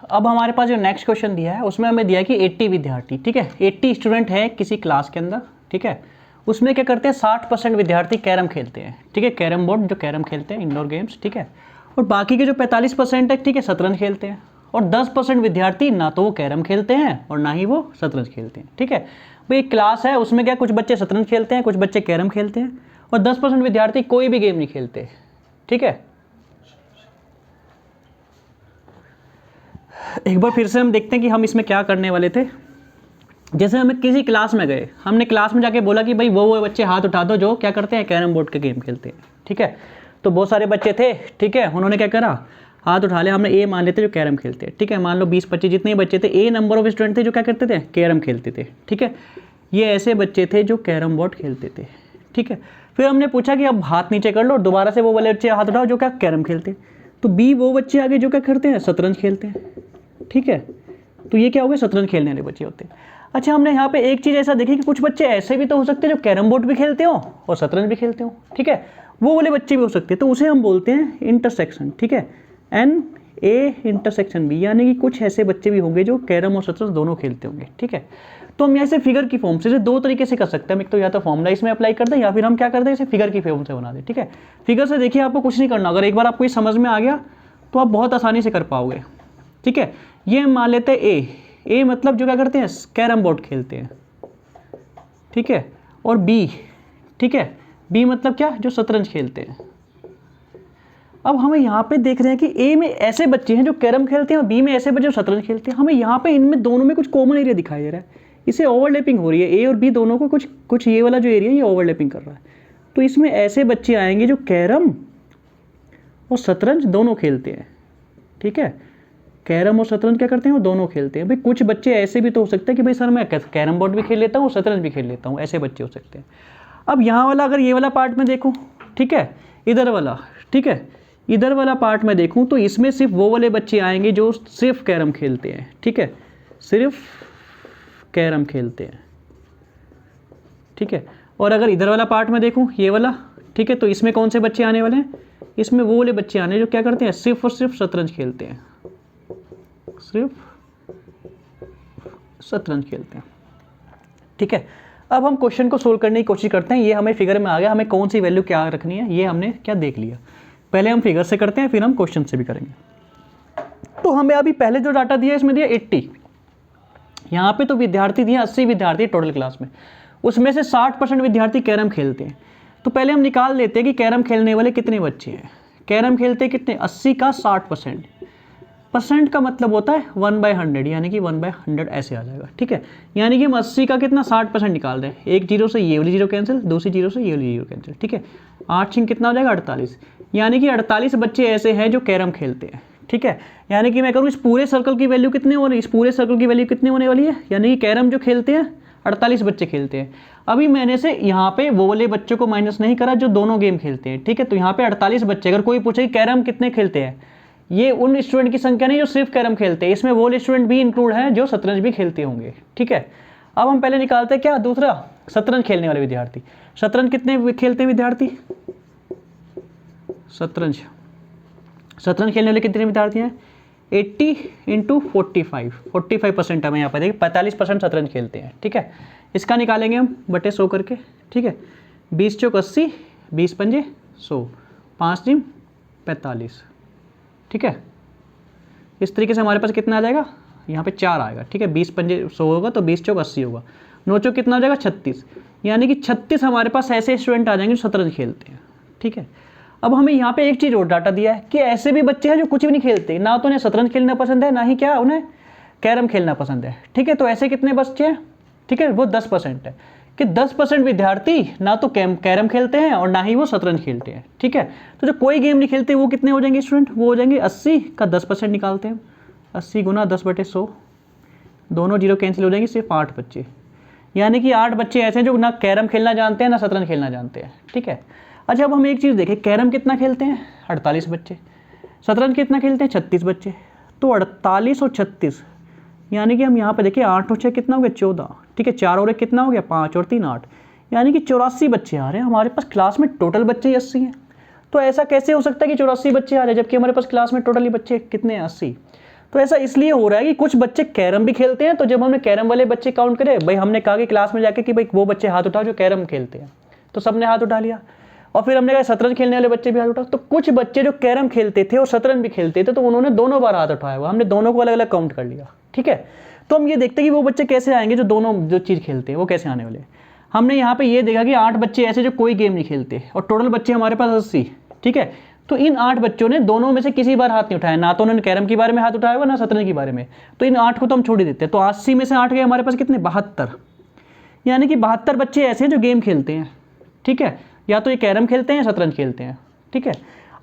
अब हमारे पास जो नेक्स्ट क्वेश्चन दिया है उसमें हमें दिया है कि 80 विद्यार्थी, ठीक है, 80 स्टूडेंट है किसी क्लास के अंदर, ठीक है, उसमें क्या करते हैं 60% विद्यार्थी कैरम खेलते हैं, ठीक है, कैरम बोर्ड जो कैरम खेलते हैं इंडोर गेम्स, ठीक है, और बाकी के जो 45% है, ठीक है, शतरंज खेलते हैं, और 10% विद्यार्थी ना तो वो कैरम खेलते हैं और ना ही वो शतरंज खेलते हैं, ठीक है। भाई एक क्लास है, उसमें क्या कुछ बच्चे शतरंज खेलते हैं, कुछ बच्चे कैरम खेलते हैं, और 10% विद्यार्थी कोई भी गेम नहीं खेलते, ठीक है। एक बार फिर से हम देखते हैं कि हम इसमें क्या करने वाले थे। जैसे हमें किसी क्लास में गए, हमने क्लास में जाके बोला कि भाई वो बच्चे हाथ उठा दो जो क्या करते हैं, कैरम बोर्ड के गेम खेलते हैं, ठीक है। तो बहुत सारे बच्चे थे, ठीक है, उन्होंने क्या करा, हाथ उठा लिया, हमने ए मान लेते जो कैरम खेलते हैं, ठीक है, मान लो 20-25 जितने बच्चे थे, ए नंबर ऑफ स्टूडेंट थे जो क्या करते थे, कैरम खेलते थे, ठीक है। ये ऐसे बच्चे थे जो कैरम बोर्ड खेलते थे, ठीक है। फिर हमने पूछा कि अब हाथ नीचे कर लो, दोबारा से वो वाले बच्चे हाथ उठाओ जो क्या कैरम खेलते हैं, तो बी वो बच्चे आगे जो क्या करते हैं, शतरंज खेलते हैं, ठीक है। तो ये क्या हो गया, शतरंज खेलने वाले बच्चे होते हैं। अच्छा, हमने यहाँ पे एक चीज़ ऐसा देखी कि कुछ बच्चे ऐसे भी तो हो सकते हैं जो कैरम बोर्ड भी खेलते हो और शतरंज भी खेलते हो, ठीक है, वो वाले बच्चे भी हो सकते हैं, तो उसे हम बोलते हैं इंटरसेक्शन, ठीक है, एन ए इंटरसेक्शन बी, यानी कि कुछ ऐसे बच्चे भी होंगे जो कैरम और शतरंज दोनों खेलते होंगे, ठीक है। तो हम यहाँ से फिगर की फॉर्म से दो तरीके से कर सकते हैं, हम एक तो या तो फॉर्मूला इसमें अप्लाई कर दें या फिर हम क्या कर दें, इसे फिगर की फॉर्म से बना दें, ठीक है। फिगर से देखिए आपको कुछ नहीं करना, अगर एक बार आपको ये समझ में आ गया तो आप बहुत आसानी से कर पाओगे, ठीक है। ये हम मान लेते हैं ए मतलब जो क्या करते हैं, कैरम बोर्ड खेलते हैं, ठीक है, और बी, ठीक है, बी मतलब क्या, जो शतरंज खेलते हैं। अब हमें यहाँ पे देख रहे हैं कि ए में ऐसे बच्चे हैं जो कैरम खेलते हैं और बी में ऐसे बच्चे जो शतरंज खेलते हैं, हमें यहाँ पे इनमें दोनों में कुछ कॉमन एरिया दिखाई दे रहा है, इसे ओवरलैपिंग हो रही है, ए और बी दोनों को कुछ ये वाला जो एरिया ये ओवरलैपिंग कर रहा है। तो इसमें ऐसे बच्चे आएंगे जो कैरम और शतरंज दोनों खेलते हैं, ठीक है, कैरम और शतरंज क्या करते हैं, वो दोनों खेलते हैं। भाई कुछ बच्चे ऐसे भी तो हो सकते हैं कि भाई सर मैं कैरम बोर्ड भी खेल लेता हूँ, शतरंज भी खेल लेता हूँ, ऐसे बच्चे हो सकते हैं। अब यहाँ वाला अगर ये वाला पार्ट में देखूँ, ठीक है, इधर वाला, ठीक है, इधर वाला पार्ट में देखूँ तो इसमें सिर्फ वो वाले बच्चे आएंगे जो सिर्फ कैरम खेलते हैं, ठीक है, सिर्फ कैरम खेलते हैं, ठीक है। और अगर इधर वाला पार्ट में देखूँ ये वाला, ठीक है, तो इसमें कौन से बच्चे आने वाले हैं, इसमें वो वाले बच्चे आने जो क्या करते हैं, सिर्फ और सिर्फ शतरंज खेलते हैं, सिर्फ शतरंज खेलते हैं, ठीक है। अब हम क्वेश्चन को सोल्व करने की कोशिश करते हैं। ये हमें फिगर में आ गया, हमें कौन सी वैल्यू क्या रखनी है ये हमने क्या देख लिया। पहले हम फिगर से करते हैं फिर हम क्वेश्चन से भी करेंगे। तो हमें अभी पहले जो डाटा दिया इसमें दिया 80, यहाँ पे तो विद्यार्थी दिए 80 विद्यार्थी टोटल क्लास में, उसमें से 60% विद्यार्थी कैरम खेलते हैं। तो पहले हम निकाल लेते हैं कि कैरम खेलने वाले कितने बच्चे हैं। कैरम खेलते कितने, 80 का 60%, परसेंट का मतलब होता है 1/100, यानी कि 1/100 ऐसे आ जाएगा, ठीक है। यानी कि हम 80 का कितना 60% निकाल रहे हैं, एक जीरो से ये वाली जीरो कैंसिल, दूसरी जीरो से ये वाली जीरो कैंसिल, ठीक है, 8 छिंग कितना हो जाएगा 48, यानी कि 48 बच्चे ऐसे हैं जो कैरम खेलते हैं, ठीक है। यानी कि मैं करूँ इस पूरे सर्कल की वैल्यू कितने हो रही है, इस पूरे सर्कल की वैल्यू कितनी होने वाली है, यानी कि कैरम जो खेलते हैं 48 बच्चे खेलते हैं। अभी मैंने से यहाँ पे वो वाले बच्चों को माइनस नहीं करा जो दोनों गेम खेलते हैं, ठीक है। तो यहाँ पे 48 बच्चे, अगर कोई पूछे कि कैरम कितने खेलते हैं, ये उन स्टूडेंट की संख्या नहीं जो सिर्फ कैरम खेलते हैं, इसमें वो स्टूडेंट भी इंक्लूड हैं जो शतरंज भी खेलते होंगे, ठीक है। अब हम पहले निकालते हैं क्या, दूसरा शतरंज खेलने वाले विद्यार्थी। शतरंज कितने खेलते हैं विद्यार्थी, शतरंज खेलने वाले कितने विद्यार्थी हैं, 80 × 45, 45% हमें यहाँ पर देखिए 45% शतरंज खेलते हैं, ठीक है। इसका निकालेंगे हम बटे 100 करके, ठीक है, 20 चौक 80, 20 पंजे 100, 5 जिम 45, ठीक है। इस तरीके से हमारे पास कितना आ जाएगा, यहाँ पे 4 आएगा, ठीक है, 20 पंजे 100 होगा तो 20 चौक 80 होगा, 9 चौक कितना हो जाएगा 36, यानी कि 36 हमारे पास ऐसे स्टूडेंट आ जाएंगे जो शतरंज खेलते हैं, ठीक है। अब हमें यहाँ पे एक चीज़ और डाटा दिया है कि ऐसे भी बच्चे हैं जो कुछ भी नहीं खेलते, ना तो उन्हें शतरंज खेलना पसंद है ना ही क्या उन्हें कैरम खेलना पसंद है, ठीक है। तो ऐसे कितने बच्चे हैं, ठीक है, वो 10% है कि 10% विद्यार्थी ना तो कैरम खेलते हैं और ना ही वो शतरंज खेलते हैं, ठीक है। तो जो कोई गेम नहीं खेलते वो कितने हो जाएंगे स्टूडेंट, वो हो जाएंगे 80 का 10% निकालते हैं, 80 गुना 10/100, दोनों जीरो कैंसिल हो जाएंगे, सिर्फ 8 बच्चे, यानी कि 8 बच्चे ऐसे हैं जो ना कैरम खेलना जानते हैं ना शतरंज खेलना जानते हैं, ठीक है। अच्छा, अब हम एक चीज़ देखें, कैरम कितना खेलते हैं 48 बच्चे, शतरंज कितना खेलते हैं 36 बच्चे, तो 48 और 36, यानी कि हम यहाँ पे देखिए 8 और 6 कितना हो गया 14, ठीक है, 4 और 1 कितना हो गया 5 और 3 8, यानी कि 84 बच्चे आ रहे हैं हमारे पास क्लास में, टोटल बच्चे 80 हैं। तो ऐसा कैसे हो सकता है कि 84 बच्चे आ रहे हैं जबकि हमारे पास क्लास में टोटली बच्चे कितने हैं 80। तो ऐसा इसलिए हो रहा है कि कुछ बच्चे कैरम भी खेलते हैं, तो जब हमने कैरम वाले बच्चे काउंट करे, भाई हमने कहा कि क्लास में जाके कि भाई वो बच्चे हाथ उठाओ जो कैरम खेलते हैं, तो सबने हाथ उठा लिया। और फिर हमने कहा शतरंज खेलने वाले बच्चे भी हाथ उठाओ, तो कुछ बच्चे जो कैरम खेलते थे और शतरंज भी खेलते थे, तो उन्होंने दोनों बार हाथ उठाया हुआ, हमने दोनों को अलग अलग काउंट कर लिया, ठीक है। तो हम ये देखते हैं कि वो बच्चे कैसे आएंगे जो दोनों जो चीज़ खेलते हैं, वो कैसे आने वाले। हमने यहाँ पे ये देखा कि 8 बच्चे ऐसे जो कोई गेम नहीं खेलते, और टोटल बच्चे हमारे पास 80, ठीक है। तो इन 8 बच्चों ने दोनों में से किसी बार हाथ नहीं उठाया, ना तो उन्होंने कैरम के बारे में हाथ उठाया हुआ, ना शतरंज के बारे में। तो इन 8 को तो हम छोड़ ही देते हैं। तो 80 में से 8 गए, हमारे पास कितने, 72, यानी कि 72 बच्चे ऐसे हैं जो गेम खेलते हैं, ठीक है। या तो ये कैरम खेलते हैं या शतरंज खेलते हैं, ठीक है।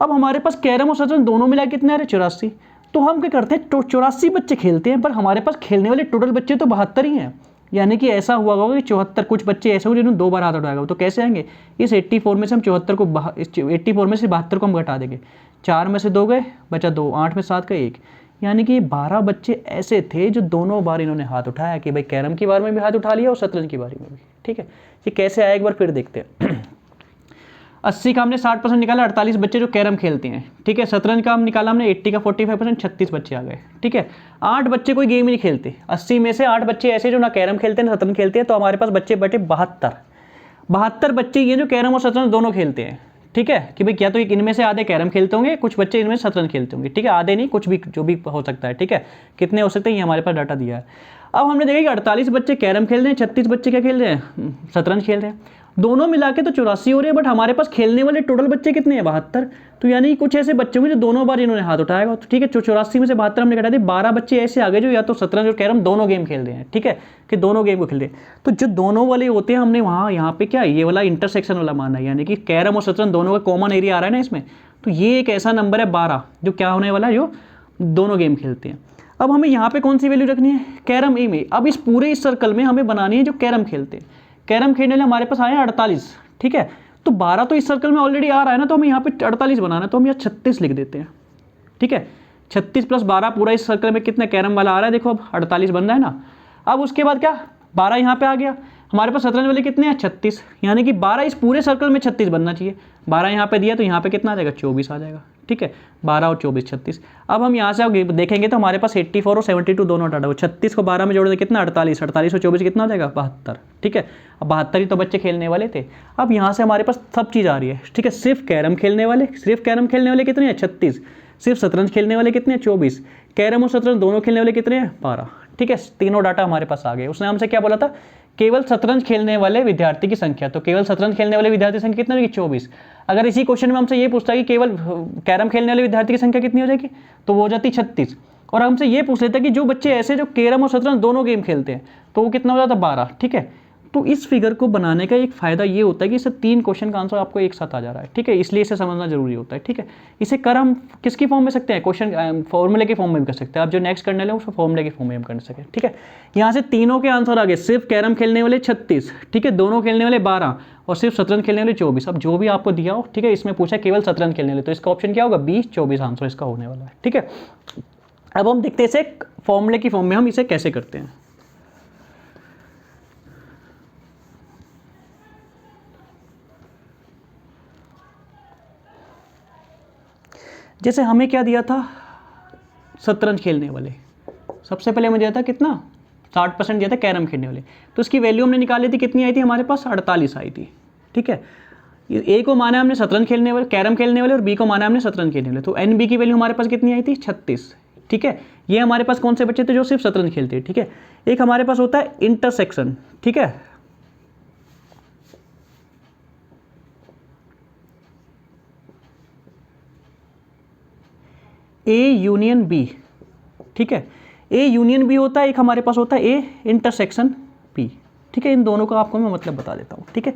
अब हमारे पास कैरम और शतरंज दोनों मिला कितने आ रहे, 84। तो हम क्या करते हैं, 84 बच्चे खेलते हैं, पर हमारे पास खेलने वाले टोटल बच्चे तो 72 ही हैं। यानी कि ऐसा हुआ होगा कि 74 कुछ बच्चे ऐसे हो जिन्होंने 2 बार हाथ उठाएगा। तो कैसे आएंगे, इस 84 में से हम 74 को 84 में से 72 को हम घटा देंगे, 4 में से 2 गए, बचा 2, 8 में 7 गए 1, यानी कि 12 बच्चे ऐसे थे जो दोनों बार इन्होंने हाथ उठाया कि भाई कैरम के बारे में भी हाथ उठा लिया और शतरंज के बारे में भी, ठीक है। ये कैसे आया एक बार फिर देखते हैं। 80 का हमने 60% निकाला, 48 बच्चे जो कैरम खेलते हैं, ठीक है। शतरंज का हम निकाला हमने 80 का 45%, 36 बच्चे आ गए, ठीक है। 8 बच्चे कोई गेम ही नहीं खेलते, 80 में से 8 बच्चे ऐसे जो ना कैरम खेलते हैं ना शतरंज खेलते हैं, तो हमारे पास बच्चे बटे 72 बच्चे ये जो कैरम और शतरंज दोनों खेलते हैं, ठीक है। कि भाई क्या तो इनमें से आधे कैरम खेलते होंगे, कुछ बच्चे इनमें शतरंज खेलते होंगे, ठीक है। आधे नहीं, कुछ भी जो भी हो सकता है, ठीक है। कितने हो सकते हैं ये हमारे पास डाटा दिया है। अब हमने देखा कि 48 बच्चे कैरम खेल रहे हैं, 36 बच्चे क्या खेल रहे हैं, शतरंज खेल रहे हैं, दोनों मिला के तो 84 हो रहे हैं। बट हमारे पास खेलने वाले टोटल बच्चे कितने हैं, 72। तो यानी कि कुछ ऐसे बच्चे होंगे जो दोनों बार इन्होंने हाथ उठाएगा, तो ठीक है। 84 में से 72 हमने घटा दिए, 12 बच्चे ऐसे आ गए जो या तो शतरंज और कैरम दोनों गेम खेल रहे हैं, ठीक है, कि दोनों गेम को खेल रहे हैं। तो जो दोनों वाले होते हैं हमने वहाँ यहाँ पे क्या ये वाला इंटरसेक्शन वाला माना है, यानी कि कैरम और शतरंज दोनों का कॉमन एरिया आ रहा है ना इसमें। तो ये एक ऐसा नंबर है 12 जो क्या होने वाला है, जो दोनों गेम खेलते हैं। अब हमें यहाँ पे कौन सी वैल्यू रखनी है, कैरम ए में। अब इस पूरे इस सर्कल में हमें बनानी है जो कैरम खेलते हैं। कैरम खेलने वाले हमारे पास आए हैं 48, ठीक है। तो 12 तो इस सर्कल में ऑलरेडी आ रहा है ना, तो हमें यहाँ पे 48 बनाना है, तो हम यहाँ 36 लिख देते हैं, ठीक है। 36 + 12 पूरा इस सर्कल में कितना कैरम वाला आ रहा है, देखो अब 48 बन रहा है ना। अब उसके बाद क्या, 12 यहाँ पे आ गया, हमारे पास शतरंज वाले कितने हैं, 36, यानी कि 12 इस पूरे सर्कल में 36 बनना चाहिए। 12 यहाँ पे दिया तो यहाँ पे कितना आ जाएगा, 24 आ जाएगा, ठीक है। 12 और 24 36। अब हम यहाँ से देखेंगे तो हमारे पास 84 और 72 दोनों डाटा हो, 36 को 12 में जोड़ दें कितना, 48, 48 और 24 कितना हो जाएगा, 72, ठीक है। अब 72 ही तो बच्चे खेलने वाले थे। अब यहाँ से हमारे पास सब चीज़ आ रही है, ठीक है। सिर्फ कैरम खेलने वाले कितने हैं, 36। सिर्फ शतरंज खेलने वाले कितने हैं, 24। कैरम और शतरंज दोनों खेलने वाले कितने हैं, 12, ठीक है। तीनों डाटा हमारे पास आ गए। उसने हमसे क्या बोला था, केवल शतरंज खेलने वाले विद्यार्थी की संख्या, तो केवल शतरंज खेलने वाले विद्यार्थी की संख्या कितनी होगी, 24। अगर इसी क्वेश्चन में हमसे ये पूछता है कि केवल कैरम खेलने वाले विद्यार्थी की संख्या कितनी हो जाएगी, तो वो हो जाती 36। और हमसे ये पूछ लेता है कि जो बच्चे ऐसे जो कैरम और शतरंज दोनों गेम खेलते हैं, तो वो कितना हो जाता है, 12, ठीक है। तो इस फिगर को बनाने का एक फ़ायदा ये होता है कि इससे 3 क्वेश्चन का आंसर आपको एक साथ आ जा रहा है, ठीक है। इसलिए इसे समझना जरूरी होता है, ठीक है। इसे कर हम किसकी फॉर्म में सकते हैं, क्वेश्चन फॉर्मूले की फॉर्म में भी कर सकते हैं। आप जो नेक्स्ट करने लगे उसको फॉर्मूले की फॉर्म में हम कर सकें, ठीक है। यहाँ से तीनों के आंसर आ गए, सिर्फ कैरम खेलने वाले 36, ठीक है, दोनों खेलने वाले 12 और सिर्फ शतरंज खेलने वाले 24। अब जो भी आपको दिया हो, ठीक है, इसमें पूछा केवल शतरंज खेलने वाले, तो इसका ऑप्शन क्या होगा, 20, 24 आंसर इसका होने वाला है, ठीक है। अब हम देखते हैं इसे फॉर्मूले की फॉर्म में हम इसे कैसे करते हैं। जैसे हमें क्या दिया था, शतरंज खेलने वाले, सबसे पहले हमें दिया था कितना, 60% दिया था कैरम खेलने वाले। तो इसकी वैल्यू हमने निकाली थी, कितनी आई थी हमारे पास, 48 आई थी, ठीक है। ए को माना हमने शतरंज खेलने वाले, कैरम खेलने वाले, और बी को माना हमने शतरंज खेलने वाले। तो एन बी की वैल्यू हमारे पास कितनी आई थी, 36, ठीक है। ये हमारे पास कौन से बच्चे थे जो सिर्फ शतरंज खेलते हैं, ठीक है। एक हमारे पास होता है इंटरसेक्शन, ठीक है। ए यूनियन बी, ठीक है। ए यूनियन बी होता है, एक हमारे पास होता है ए इंटरसेक्शन बी, ठीक है। इन दोनों का आपको मैं मतलब बता देता हूँ, ठीक है।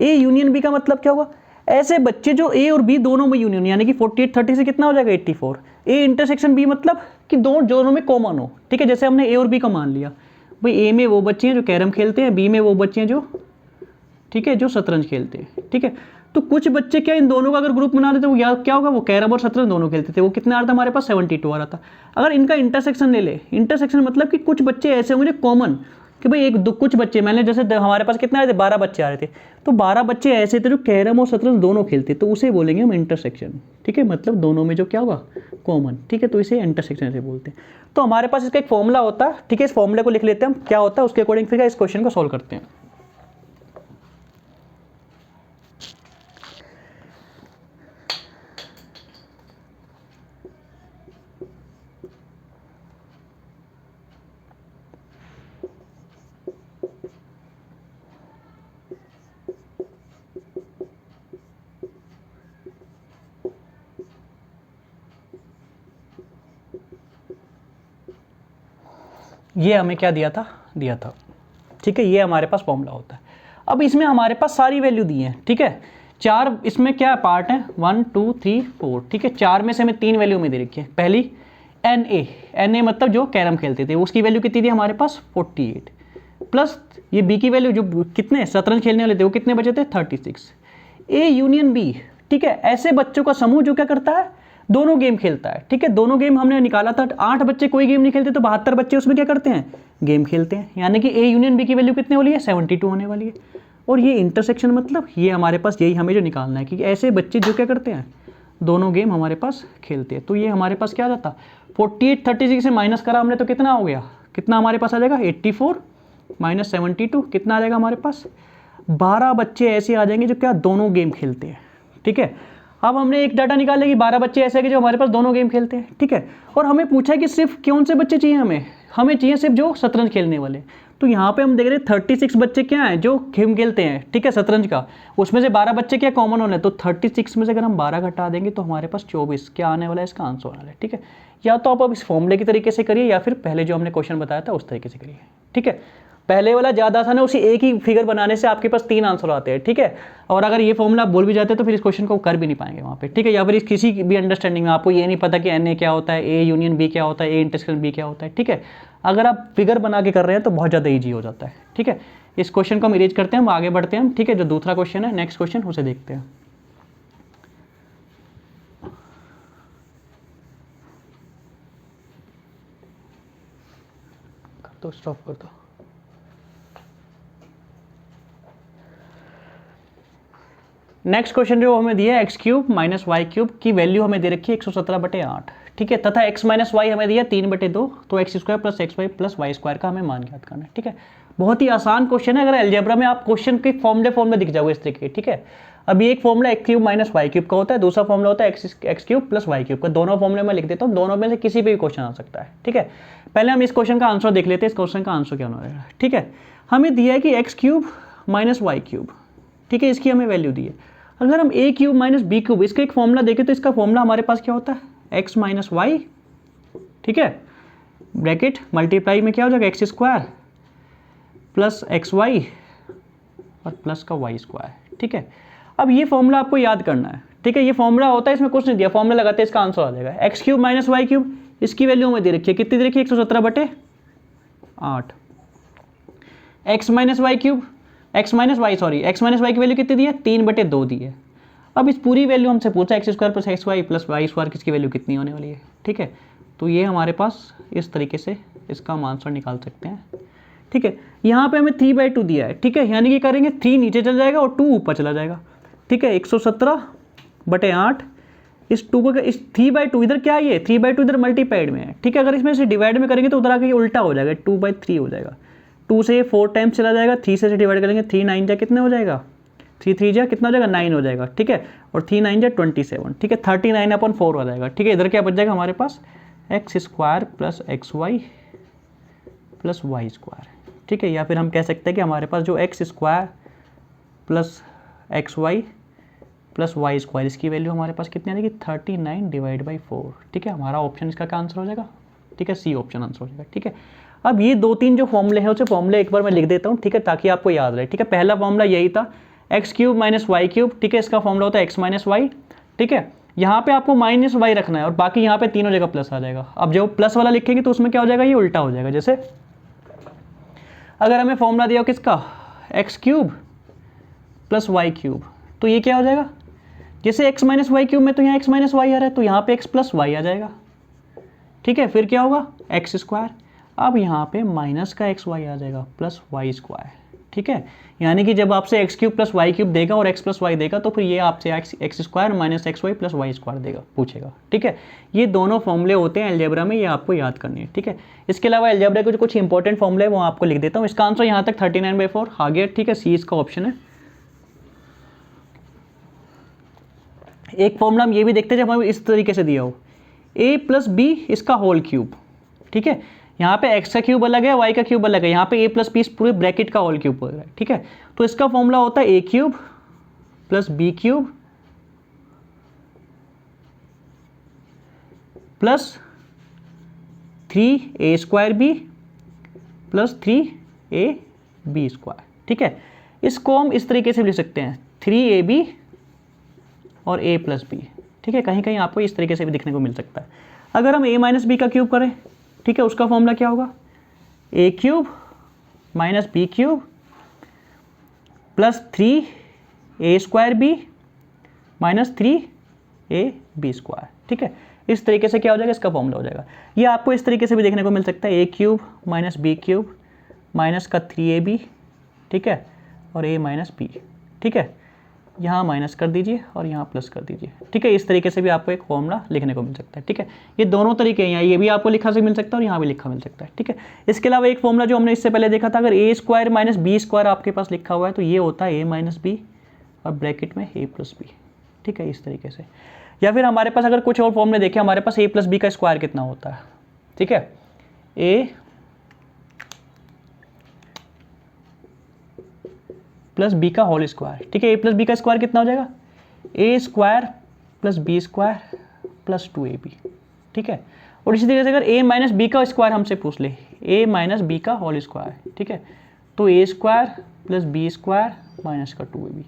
ए यूनियन बी का मतलब क्या होगा, ऐसे बच्चे जो ए और बी दोनों में यूनियन, यानी कि 48 30 से कितना हो जाएगा, 84। ए इंटरसेक्शन बी मतलब कि दोनों में कॉमन हो, ठीक है। जैसे हमने ए और बी का मान लिया, भाई ए में वो बच्चे हैं जो कैरम खेलते हैं, बी में वो बच्चे हैं जो, ठीक है, जो शतरंज खेलते हैं, ठीक है। तो कुछ बच्चे क्या इन दोनों का अगर ग्रुप बना देते, वो क्या होगा, वो कैरम और शतरंज दोनों खेलते थे, वो कितना आ रहा था हमारे पास, 72 आ रहा था। अगर इनका इंटरसेक्शन ले ले, इंटरसेक्शन मतलब कि कुछ बच्चे ऐसे होंगे कॉमन, कि भाई कुछ बच्चे, मैंने जैसे हमारे पास कितने आ रहे थे, 12 बच्चे आ रहे थे, तो 12 बच्चे ऐसे थे जो कैरम और शतरंज दोनों खेलते, तो उसे बोलेंगे हम इंटरसेक्शन, ठीक है। मतलब दोनों में जो क्या होगा, कॉमन, ठीक है, तो इसे इंटरसेक्शन ऐसे बोलते हैं। तो हमारे पास इसका एक फॉर्मूला होता है, ठीक है, इस फॉर्मूले को लिख लेते हैं हम, क्या होता है उसके अकॉर्डिंग फिर इस क्वेश्चन को सॉल्व करते हैं। ये हमें क्या दिया था, ठीक है, ये हमारे पास फॉर्मूला होता है। अब इसमें हमारे पास सारी वैल्यू दी है, ठीक है, 4 इसमें क्या पार्ट है, 1 2 3 4, ठीक है, 4 में से हमें 3 वैल्यू में दे रखी है। पहली NA मतलब जो कैरम खेलते थे उसकी वैल्यू कितनी थी हमारे पास 48, प्लस ये B की वैल्यू जो कितने शतरंज खेलने वाले थे वो कितने बचे थे 36। A यूनियन B, ठीक है, ऐसे बच्चों का समूह जो क्या करता है दोनों गेम खेलता है, ठीक है, दोनों गेम हमने निकाला था, 8 बच्चे कोई गेम नहीं खेलते तो 72 बच्चे उसमें क्या करते हैं गेम खेलते हैं, यानी कि A यूनियन B की वैल्यू कितने वाली है 72 होने वाली है। और ये इंटरसेक्शन मतलब ये हमारे पास यही हमें जो निकालना है कि ऐसे बच्चे जो क्या करते हैं दोनों गेम हमारे पास खेलते हैं। तो ये हमारे पास क्या आ जाता 48 36 से माइनस करा हमने तो कितना हो गया, कितना हमारे पास आ जाएगा 84 माइनस 72 कितना आ जाएगा हमारे पास 12 बच्चे ऐसे आ जाएंगे जो क्या दोनों गेम खेलते हैं, ठीक है। अब हमने एक डाटा निकाला कि 12 बच्चे ऐसे हैं कि जो हमारे पास दोनों गेम खेलते हैं, ठीक है, और हमें पूछा है कि सिर्फ कौन से बच्चे चाहिए, हमें चाहिए सिर्फ जो शतरंज खेलने वाले। तो यहाँ पे हम देख रहे हैं 36 बच्चे क्या हैं जो गेम खेलते हैं, ठीक है, शतरंज का, उसमें से 12 बच्चे क्या कॉमन होने, तो 36 में से अगर हम 12 घटा देंगे तो हमारे पास 24 क्या आने वाला है, इसका आंसर आने वाला है, ठीक है। या तो आप अब इस फॉर्मूले की तरीके से करिए या फिर पहले जो हमने क्वेश्चन बताया था उस तरीके से करिए, ठीक है। पहले वाला ज़्यादा आसान है, उसी एक ही फिगर बनाने से आपके पास 3 आंसर आते हैं, ठीक है। और अगर ये फॉर्मूला आप भूल भी जाते हैं तो फिर इस क्वेश्चन को कर भी नहीं पाएंगे वहाँ पे, ठीक है। या फिर इस किसी भी अंडरस्टैंडिंग में आपको ये नहीं पता कि NA क्या होता है, A यूनियन B क्या होता है, A इंटरसेक्शन B क्या होता है, ठीक है। अगर आप फिगर बना के कर रहे हैं तो बहुत ज़्यादा ईजी हो जाता है, ठीक है। इस क्वेश्चन को हम इरेज करते हैं, हम आगे बढ़ते हैं, ठीक है। जो दूसरा क्वेश्चन है नेक्स्ट क्वेश्चन उसे देखते हैं। तो स्टॉप कर दो। नेक्स्ट क्वेश्चन जो हमें दिया है x³ माइनस y³ की वैल्यू हमें दे रखी है 117/8, ठीक है, तथा x माइनस वाई हमें दिया 3/2, तो x² plus xy plus y² का हमें मान ज्ञात करना है, ठीक है। बहुत ही आसान क्वेश्चन है, अगर अलजेब्रा में आप क्वेश्चन के फॉर्मूले दिख जाओगे इस तरीके, ठीक है। अभी एक फॉर्मूला x³ माइनस y³ का होता है, दूसरा फॉर्मूला होता है x³ प्लस y³ का, दोनों फॉर्मूले में लिख देता हूँ, दोनों में से किसी भी क्वेश्चन आ सकता है, ठीक है। पहले हम इस क्वेश्चन का आंसर देख लेते हैं, इस क्वेश्चन का आंसर क्या होना रहेगा, ठीक है। हमें दिया है कि x³ माइनस y³, ठीक है, इसकी हमें वैल्यू दी है। अगर हम a³ माइनस b³ इसका एक फॉर्मूला देखें तो इसका फॉर्मूला हमारे पास क्या होता है x माइनस वाई, ठीक है, ब्रैकेट मल्टीप्लाई में क्या हो जाएगा x² प्लस xy और प्लस का y², ठीक है। अब ये फॉर्मूला आपको याद करना है, ठीक है, ये फॉर्मूला होता है, इसमें कुछ नहीं दिया, फॉर्मूला लगाते हैं इसका आंसर आ जाएगा। x³ माइनस y³ इसकी वैल्यू हमें दे रखी है, कितनी दे रखी है 117/8। x माइनस वाई की वैल्यू कितनी दी है 3/2 दी है। अब इस पूरी वैल्यू हमसे पूछा x² plus xy plus y² किसकी वैल्यू कितनी होने वाली है, ठीक है। तो ये हमारे पास इस तरीके से इसका हम आंसर निकाल सकते हैं, ठीक है। यहाँ पे हमें 3/2 दिया है, ठीक है, यानी कि करेंगे 3 नीचे चला जाएगा और 2 ऊपर चला जाएगा, ठीक है। 117/8 इस 2 का इस 3/2 इधर क्या है, ये 3/2 इधर मल्टीप्लाइड में है, ठीक है। अगर इसमें से डिवाइड में करेंगे तो उधर आके उल्टा हो जाएगा, 2/3 हो जाएगा, 2 से 4 टाइम्स चला जाएगा, 3 से डिवाइड करेंगे, 3 9 जा कितने हो जाएगा, 3 3 जा कितना हो जाएगा 9 हो जाएगा, ठीक है, और 3 9 जा 27, ठीक है, 39/4 हो जाएगा, ठीक है। इधर क्या बच जाएगा हमारे पास x² plus xy plus y², ठीक है। या फिर हम कह सकते हैं कि हमारे पास जो x² plus xy plus y² इसकी वैल्यू हमारे पास कितनी आएगी 39/4, ठीक है। हमारा ऑप्शन इसका क्या आंसर हो जाएगा, ठीक है, सी ऑप्शन आंसर हो जाएगा, ठीक है। अब ये 2-3 जो फॉर्मूले हैं उसे फॉर्मूले एक बार मैं लिख देता हूँ, ठीक है, ताकि आपको याद रहे, ठीक है। पहला फॉर्मूला यही था x³ माइनस y³, ठीक है, इसका फॉर्मूला होता है x माइनस वाई, ठीक है। यहाँ पे आपको माइनस वाई रखना है और बाकी यहाँ पे तीनों जगह प्लस आ जाएगा। अब जब प्लस वाला लिखेंगे तो उसमें क्या हो जाएगा, ये उल्टा हो जाएगा। जैसे अगर हमें फॉर्मूला दिया हो किसका x³ प्लस y³ तो ये क्या हो जाएगा, जैसे x माइनस वाई³ में तो यहाँ x माइनस वाई आ रहा है तो यहाँ पे x प्लस वाई आ जाएगा, ठीक है। फिर क्या होगा x², अब यहाँ पे माइनस का xy आ जाएगा प्लस y², ठीक है, यानी कि जब आपसे x cube plus y cube देगा और एक्स प्लस वाई देगा तो फिर ये आपसे x square minus x y plus y square देगा, पूछेगा। ठीक है, ये दोनों फॉर्मूले होते हैं अलजेब्रा में, ये आपको याद करनी है। ठीक है, इसके अलावा अलजेब्रा के जो कुछ इंपॉर्टेंट फॉर्मूले है वो आपको लिख देता हूँ। इसका आंसर यहाँ तक 39/4 आ गया। ठीक है, सी इसका ऑप्शन है। एक फॉर्मूला हम ये भी देखते हैं जब हमें इस तरीके से दिया हो, a प्लस बी इसका होल क्यूब। ठीक है, यहाँ पे x का क्यूब अलग है, y का क्यूब अलग है, यहाँ पे a प्लस बी पूरे ब्रैकेट का होल क्यूब हो रहा है। ठीक है, तो इसका फॉर्मूला होता है a cube plus b cube plus 3a square b plus 3ab square. ठीक है, इसको हम इस तरीके से लिख सकते हैं 3ab और a प्लस बी। ठीक है, कहीं कहीं आपको इस तरीके से भी दिखने को मिल सकता है। अगर हम a माइनस बी का क्यूब करें, ठीक है, उसका फॉर्मूला क्या होगा, a cube minus b cube plus 3a square b minus 3ab square. ठीक है, इस तरीके से क्या हो जाएगा, इसका फॉर्मूला हो जाएगा। ये आपको इस तरीके से भी देखने को मिल सकता है, a cube minus b cube minus का 3ab, ठीक है, और a माइनस बी। ठीक है, यहाँ माइनस कर दीजिए और यहाँ प्लस कर दीजिए। ठीक है, इस तरीके से भी आपको एक फॉर्मूला लिखने को मिल सकता है। ठीक है, ये दोनों तरीके हैं, ये भी आपको लिखा से मिल सकता है और यहाँ भी लिखा मिल सकता है। ठीक है, इसके अलावा एक फॉर्मूला जो हमने इससे पहले देखा था, अगर a square minus b square आपके पास लिखा हुआ है तो ये होता है a माइनस बी और ब्रैकेट में a प्लस बी। ठीक है, इस तरीके से। या फिर हमारे पास अगर कुछ और फॉर्मूले देखें, हमारे पास a प्लस बी का स्क्वायर कितना होता है। ठीक है, a प्लस बी का होल स्क्वायर। ठीक है, a प्लस बी का स्क्वायर कितना हो जाएगा, a square plus b square plus 2ab। ठीक है, और इसी तरीके से अगर a माइनस बी का स्क्वायर हमसे पूछ ले, a माइनस बी का होल स्क्वायर। ठीक है, तो a square plus b square minus का 2ab।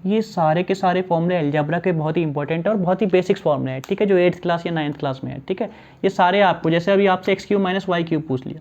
ये सारे के सारे फॉर्मूले अलजेब्रा के बहुत ही इंपॉर्टेंट है और बहुत ही बेसिक्स फॉर्मूले हैं। ठीक है, जो 8th क्लास या 9th क्लास में है। ठीक है, ये सारे आपको, जैसे अभी आपसे x cube minus y cube पूछ लिया,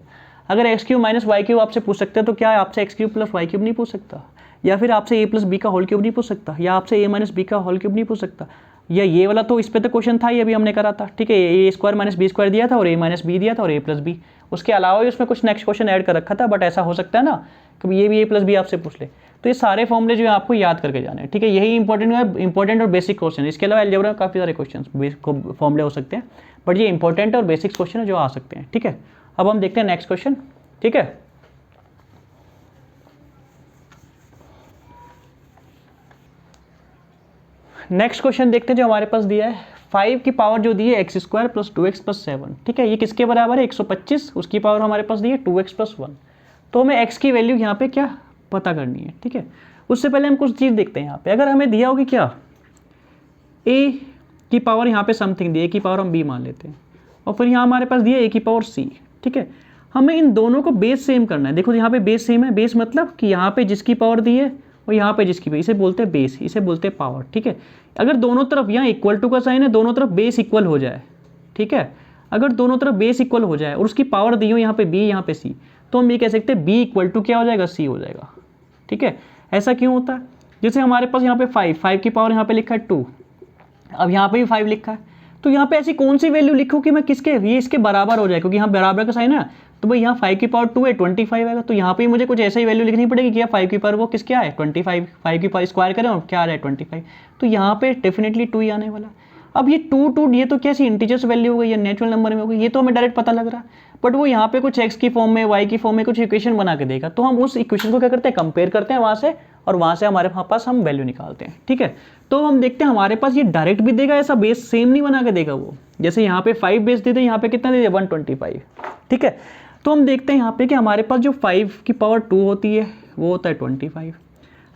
अगर x cube minus y cube आपसे पूछ सकते हैं तो क्या आपसे x cube plus y cube नहीं पूछ सकता, या फिर आपसे a प्लस बी का होल क्यूब नहीं पूछ सकता, या आपसे a माइनस बी का होल क्यूब नहीं पूछ सकता, या ये वाला तो इस पे तो क्वेश्चन था, ये अभी हमने करा था। ठीक है, a square minus b square दिया था और a माइनस बी दिया था और a प्लस बी, उसके अलावा भी उसमें कुछ नेक्स्ट क्वेश्चन ऐड कर रखा था, बट ऐसा हो सकता है ना कभी ये भी a प्लस बी आपसे पूछ ले। तो ये सारे फॉर्मूले जो है आपको याद करके जाने हैं। ठीक है, यही इंपॉर्टेंट और बेसिक क्वेश्चन। इसके अलावा अलजेब्रा में काफ़ी सारे क्वेश्चन फॉर्मूले हो सकते हैं, बट ये इंपॉर्टेंट और बेसिक क्वेश्चन है जो आ सकते हैं। ठीक है, अब हम देखते हैं नेक्स्ट क्वेश्चन। ठीक है, नेक्स्ट क्वेश्चन देखते हैं जो हमारे पास दिया है, 5 की पावर जो दी है x square plus 2x plus 7। ठीक है, ये किसके बराबर है, 125, उसकी पावर हमारे पास दी है 2x प्लस 1। तो हमें x की वैल्यू यहाँ पे क्या पता करनी है। ठीक है, उससे पहले हम कुछ चीज़ देखते हैं। यहाँ पे अगर हमें दिया होगी क्या, a की पावर यहाँ पे समथिंग दी, a की पावर हम b मान लेते हैं, और फिर यहाँ हमारे पास दिया a की पावर c। ठीक है, हमें इन दोनों को बेस सेम करना है। देखो यहाँ पे बेस सेम है, बेस मतलब कि यहाँ पे जिसकी पावर दी है और यहाँ पे जिसकी, इसे बोलते हैं बेस, इसे बोलते हैं पावर। ठीक है, अगर दोनों तरफ यहाँ इक्वल टू का साइन है, दोनों तरफ बेस इक्वल हो जाए। ठीक है, अगर दोनों तरफ बेस इक्वल हो जाए और उसकी पावर दी हो यहाँ पे b यहाँ पे c, तो हम ये कह सकते हैं b इक्वल टू क्या हो जाएगा, c हो जाएगा। ठीक है, ऐसा क्यों होता है, जैसे हमारे पास यहाँ पे 5 की पावर यहाँ पे लिखा है 2, अब यहाँ पे भी 5 लिखा है, तो यहाँ पे ऐसी कौन सी वैल्यू लिखूँ कि मैं किसके, ये इसके बराबर हो जाए, क्योंकि यहाँ बराबर का साइन है, तो भाई यहाँ 5 की पावर 2 है, 25 आएगा, तो यहाँ पे मुझे कुछ ऐसा ही वैल्यू लिखनी पड़ेगी कि 5 की पावर वो किस क्या है 25, 5 की पावर स्क्वायर करें और क्या आ रहा है 25, तो यहाँ पे डेफिनेटली 2 ही आने वाला। अब ये 2 ये तो कैसी इंटीजर्स वैल्यू हो गई या नेचुरल नंबर में हो गई, ये तो हमें डायरेक्ट पता लग रहा है, बट वो यहाँ पे कुछ x की फॉर्म में, y की फॉर्म में कुछ इक्वेशन बना के देगा, तो हम उस इक्वेशन को क्या करते हैं, कंपेयर करते हैं वहाँ से, और वहाँ से हमारे पास हम वैल्यू निकालते हैं। ठीक है, तो हम देखते हैं हमारे पास ये डायरेक्ट भी देगा, ऐसा बेस सेम नहीं बना के देगा वो, जैसे यहाँ पे 5 बेस दे दे, यहाँ पे कितना दे दे 125। ठीक है, तो हम देखते हैं यहाँ पे कि हमारे पास जो 5 की पावर 2 होती है वो होता है 25,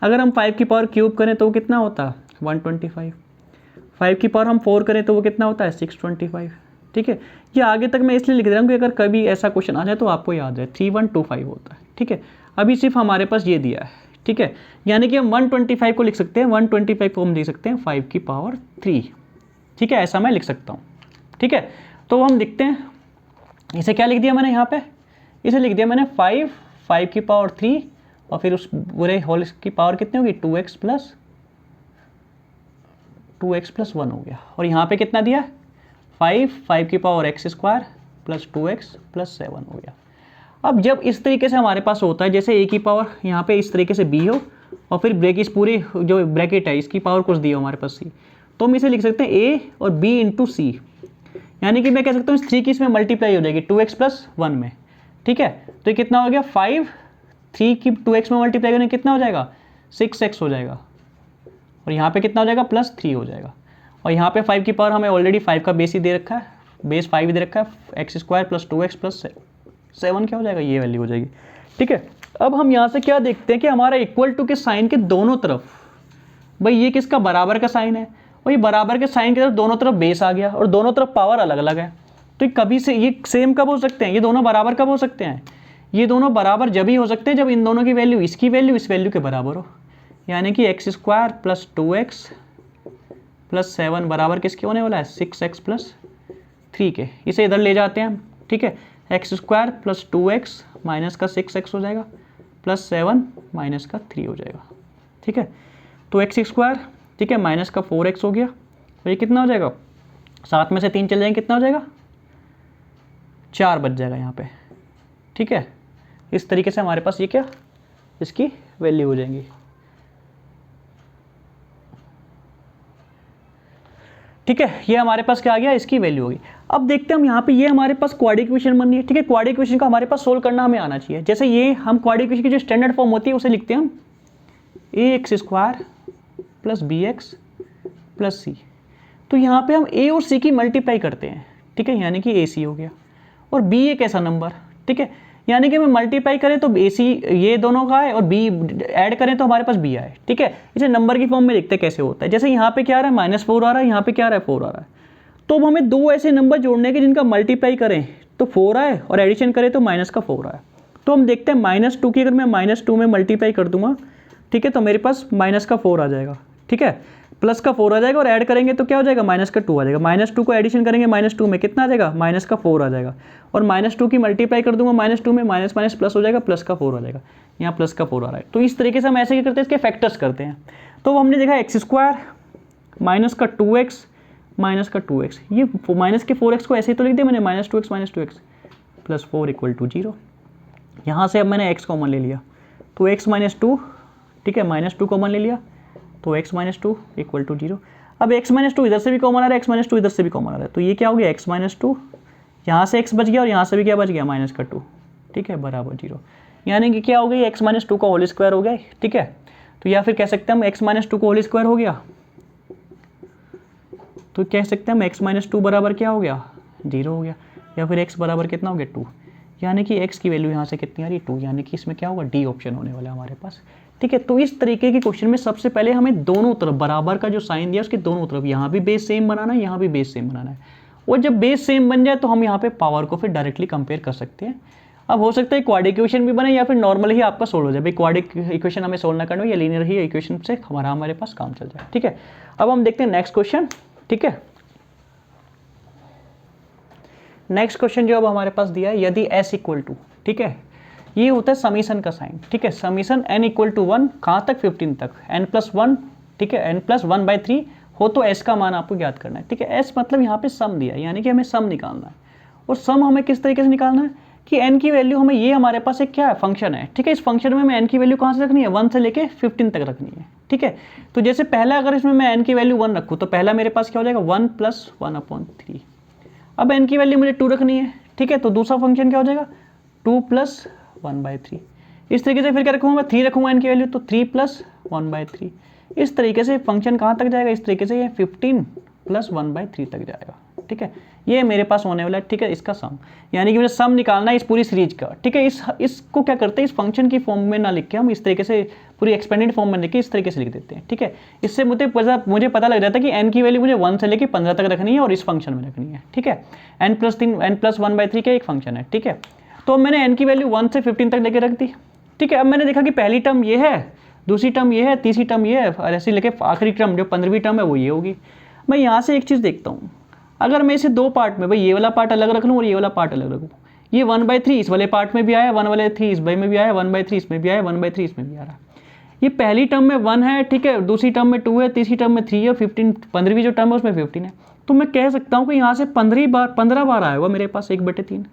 अगर हम 5 की पावर क्यूब करें तो वो कितना होता है 125, 5 की पावर हम 4 करें तो वो कितना होता है 625। ठीक है, ये आगे तक मैं इसलिए लिख दे रहा हूँ कि अगर कभी ऐसा क्वेश्चन आ जाए तो आपको याद है 3125 होता है। ठीक है, अभी सिर्फ हमारे पास ये दिया है। ठीक है, यानी कि हम 125 को लिख सकते हैं, 125 को हम लिख सकते हैं 5 की पावर 3। ठीक है, ऐसा मैं लिख सकता हूँ। ठीक है, तो हम लिखते हैं, इसे क्या लिख दिया मैंने यहाँ पे, इसे लिख दिया मैंने 5 की पावर 3 और फिर उस पूरे होल की पावर कितनी होगी 2x प्लस 1 हो गया, और यहाँ पे कितना दिया 5 की power x square plus 2x plus 7 हो गया। अब जब इस तरीके से हमारे पास होता है, जैसे a की पावर यहाँ पे इस तरीके से b हो और फिर ब्रेक इस पूरी जो ब्रैकेट है इसकी पावर कुछ दी हो हमारे पास c, तो हम इसे लिख सकते हैं a और b इंटू सी, यानी कि मैं कह सकता हूँ इस 3 की इसमें मल्टीप्लाई हो जाएगी 2x प्लस 1 में, ठीक है। तो ये कितना हो गया 5, 3 की 2x में मल्टीप्लाई करने कितना हो जाएगा 6x हो जाएगा, और यहाँ पे कितना हो जाएगा प्लस 3 हो जाएगा, और यहाँ पे 5 की पावर हमें ऑलरेडी 5 का बेस ही दे रखा है, बेस 5 दे रखा है, x square plus 2x plus 7 क्या हो जाएगा, ये वैल्यू हो जाएगी, ठीक है। अब हम यहाँ से क्या देखते हैं कि हमारा इक्वल टू के साइन के दोनों तरफ, भाई ये किसका बराबर का साइन है, और ये बराबर के साइन की तरफ दोनों तरफ बेस आ गया और दोनों तरफ पावर अलग अलग है, तो ये कभी से ये सेम कब हो सकते हैं, ये दोनों बराबर कब हो सकते हैं, ये दोनों बराबर जब ही हो सकते हैं जब इन दोनों की वैल्यू इसकी वैल्यू इस वैल्यू के बराबर हो, यानी कि x square plus 2x plus 7 बराबर किसके होने वाला है 6x प्लस 3 के। इसे इधर ले जाते हैं हम, ठीक है, x square plus 2x minus का 6x हो जाएगा प्लस 7 माइनस का 3 हो जाएगा, ठीक है। तो एक्स स्क्वायर, ठीक है, माइनस का 4x हो गया, तो ये कितना हो जाएगा, 7 में से 3 चल जाएंगे कितना हो जाएगा 4 बच जाएगा यहाँ पे, ठीक है। इस तरीके से हमारे पास ये क्या इसकी वैल्यू हो जाएंगी, ठीक है। ये हमारे पास क्या आ गया इसकी वैल्यू होगी। अब देखते हैं हम यहाँ पे ये हमारे पास क्वाड्रेटिक इक्वेशन बन रही है, ठीक है। क्वाड्रेटिक इक्वेशन का हमारे पास सोल्व करना हमें आना चाहिए। जैसे ये हम क्वाड्रेटिक इक्वेशन की जो स्टैंडर्ड फॉर्म होती है उसे लिखते हैं हम ax square plus bx plus c। तो यहाँ पे हम a और c की मल्टीप्लाई करते हैं, ठीक है, यानी कि ac हो गया, और b एक ऐसा नंबर, ठीक है, यानी कि हमें मल्टीप्लाई करें तो ac ये दोनों का है और b ऐड करें तो हमारे पास b आए, ठीक है। इसे नंबर की फॉर्म में लिखते हैं कैसे होता है। जैसे यहाँ पे क्या आ रहा है -4 आ रहा है, यहाँ पे क्या आ रहा है 4 आ रहा है, तो अब हमें दो ऐसे नंबर जोड़ने के जिनका मल्टीप्लाई करें तो 4 आए और एडिशन करें तो माइनस का 4 आए। तो हम देखते हैं -2 की अगर मैं -2 में मल्टीप्लाई कर दूंगा, ठीक है, तो मेरे पास माइनस का 4 आ जाएगा, ठीक है, प्लस का 4 आ जाएगा और ऐड करेंगे तो क्या हो जाएगा माइनस का 2 आ जाएगा। -2 को एडिशन करेंगे -2 में कितना आ जाएगा माइनस का 4 आ जाएगा, और -2 की मल्टीप्लाई कर दूंगा -2 में, माइनस माइनस प्लस हो जाएगा, प्लस का 4 आ जाएगा, यहाँ प्लस का 4 आ रहा है। तो इस तरीके से हम ऐसे क्या करते हैं इसके फैक्टर्स करते हैं। तो हमने देखा एक्स स्क्वायर माइनस का 2x माइनस का 2x, ये माइनस के 4x को ऐसे ही तो लिख दिया मैंने -2x प्लस 4 इक्वल टू 0। यहाँ से अब मैंने x कॉमन ले लिया तो x माइनस 2, ठीक है, -2 कॉमन ले लिया तो x माइनस 2 इक्वल टू 0। अब x माइनस 2 इधर से भी कॉमन आ रहा है, x माइनस 2 इधर से भी कॉमन आ रहा है, तो ये क्या हो गया x माइनस 2, यहाँ से x बच गया और यहाँ से भी क्या बच गया माइनस का 2, ठीक है, बराबर 0। यानी कि क्या हो गई x माइनस 2 का होल स्क्वायर हो गया, ठीक है। तो या फिर कह सकते हैं हम x माइनस 2 का होल स्क्वायर हो गया, तो कह सकते हैं हम x माइनस 2 बराबर क्या हो गया 0 हो गया, या फिर x बराबर कितना हो गया 2, यानी कि x की वैल्यू यहाँ से कितनी आ रही 2, यानी कि इसमें क्या होगा डी ऑप्शन होने वाला है हमारे पास, ठीक है। तो इस तरीके के क्वेश्चन में सबसे पहले हमें दोनों तरफ बराबर का जो साइन दिया उसके दोनों तरफ यहाँ भी बेस सेम बनाना है, यहाँ भी बेस सेम बनाना है, और जब बेस सेम बन जाए तो हम यहाँ पे पावर को फिर डायरेक्टली कंपेयर कर सकते हैं। अब हो सकता है क्वाड्रेटिक इक्वेशन भी बने या फिर नॉर्मल ही आपका सोल्व हो जाए। भाई क्वाड्रेटिक इक्वेशन हमें सोल्व ना करना हो या लीनियर ही इक्वेशन से हमारे पास काम चल जाए, ठीक है। अब हम देखते हैं नेक्स्ट क्वेश्चन, ठीक है। नेक्स्ट क्वेश्चन जो अब हमारे पास दिया है, यदि s इक्वल टू, ठीक है, ये होता है समीशन का साइन, ठीक है, समीशन n इक्वल टू 1 कहाँ तक 15 तक, n+1, ठीक है, n+1/3 हो तो s का मान आपको ज्ञात करना है, ठीक है। s मतलब यहाँ पे सम दिया है, यानी कि हमें सम निकालना है, और सम हमें किस तरीके से निकालना है कि n की वैल्यू हमें, ये हमारे पास एक क्या है फंक्शन है, ठीक है, इस फंक्शन में हमें n की वैल्यू कहाँ से रखनी है 1 से लेके 15 तक रखनी है, ठीक है। तो जैसे पहला अगर इसमें मैं n की वैल्यू 1 रखूँ तो पहला मेरे पास क्या हो जाएगा 1 + 1/3। अब n की वैल्यू मुझे 2 रखनी है, ठीक है, तो दूसरा फंक्शन क्या हो जाएगा 2 + 1/3। इस तरीके से फिर क्या रखूँगा मैं 3 रखूँगा n की वैल्यू, तो 3 + 1/3। इस तरीके से फंक्शन कहाँ तक जाएगा, इस तरीके से ये 15 + 1/3 तक जाएगा, ठीक है। ये मेरे पास होने वाला है, ठीक है, इसका सम, यानी कि मुझे सम निकालना है इस पूरी सीरीज का, ठीक है। इसको क्या करते हैं इस फंक्शन की फॉर्म में ना लिख के हम इस तरीके से पूरी एक्सपेंडेड फॉर्म में लिख के इस तरीके से लिख देते हैं, ठीक है। इससे मुझे पता लग जाता है कि n की वैल्यू मुझे 1 से लेके 15 तक रखनी है और इस फंक्शन में रखनी है, ठीक है। n+1/3 का एक फंक्शन है, ठीक है। तो मैंने n की वैल्यू 1 से 15 तक लेके रख दी, ठीक है। अब मैंने देखा कि पहली टर्म ये है, दूसरी टर्म ये है, तीसरी टर्म ये है, और ऐसे लेके आखिरी टर्म जो 15वीं टर्म है वो ये होगी। मैं यहाँ से एक चीज़ देखता हूँ, अगर मैं इसे दो पार्ट में, भाई ये वाला पार्ट अलग रख लूँ और ये वाला पार्ट अलग रखूँ, ये 1/3 इस वाले पार्ट में भी आया, 1/3 इस में भी आया, 1/3 इसमें भी आया, 1/3 इसमें भी आ रहा। ये पहली टर्म में 1 है, ठीक है, दूसरी टर्म में 2 है, तीसरी टर्म में 3 है, 15वीं जो टर्म है उसमें 15 है। तो मैं कह सकता हूँ कि यहाँ से 15 बार आया होगा मेरे पास 1/3,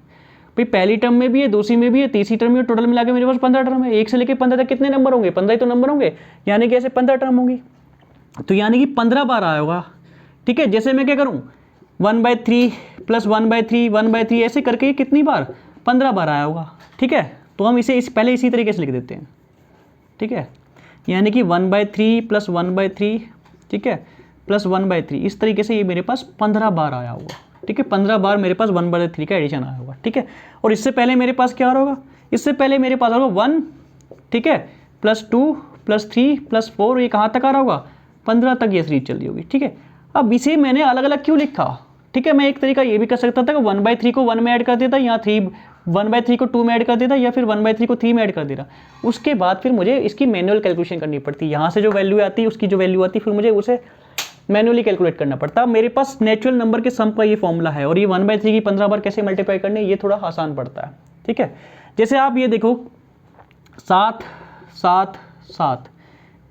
भाई पहली टर्म में भी है, दूसरी में भी है, तीसरी टर्म में, टोटल मिला के मेरे पास 15 टर्म है। 1 से लेकर 15 तक कितने नंबर होंगे? 15 ही तो नंबर होंगे, यानी कि ऐसे 15 टर्म होंगी, तो यानी कि 15 बार आया होगा। ठीक है, जैसे मैं क्या करूँ 1/3 + 1/3 1/3 ऐसे करके कितनी बार? 15 बार आया होगा। ठीक है, तो हम इसे पहले इसी तरीके से लिख देते हैं। ठीक है, यानी कि 1/3 + 1/3, ठीक है, + 1/3, इस तरीके से ये मेरे पास 15 बार आया होगा। ठीक है, 15 बार मेरे पास 1/3 का एडिशन आया होगा। ठीक है, और इससे पहले मेरे पास क्या होगा? इससे पहले मेरे पास होगा 1, ठीक है, +2 +3 +4, ये कहाँ तक आ रहा होगा? 15 तक ये सीरीज चल रही होगी। ठीक है, अब इसे मैंने अलग अलग क्यों लिखा? ठीक है, मैं एक तरीका ये भी कर सकता था कि 1/3 को 1 में ऐड कर देता, या 1/3 को 2 में ऐड कर देता, या फिर 1/3 को 3 में ऐड कर देता। उसके बाद फिर मुझे इसकी मैनुअल कैलकुलेशन करनी पड़ती, यहाँ से जो वैल्यू आती है उसकी जो वैल्यू आती है फिर मुझे उसे मैनुअली कैलकुलेट करना पड़ता। अब मेरे पास नेचुरल नंबर के सम का ये फॉर्मूला है, और ये 1/3 की 15 बार कैसे मल्टीप्लाई करने, ये थोड़ा आसान पड़ता है। ठीक है, जैसे आप ये देखो 7 7 7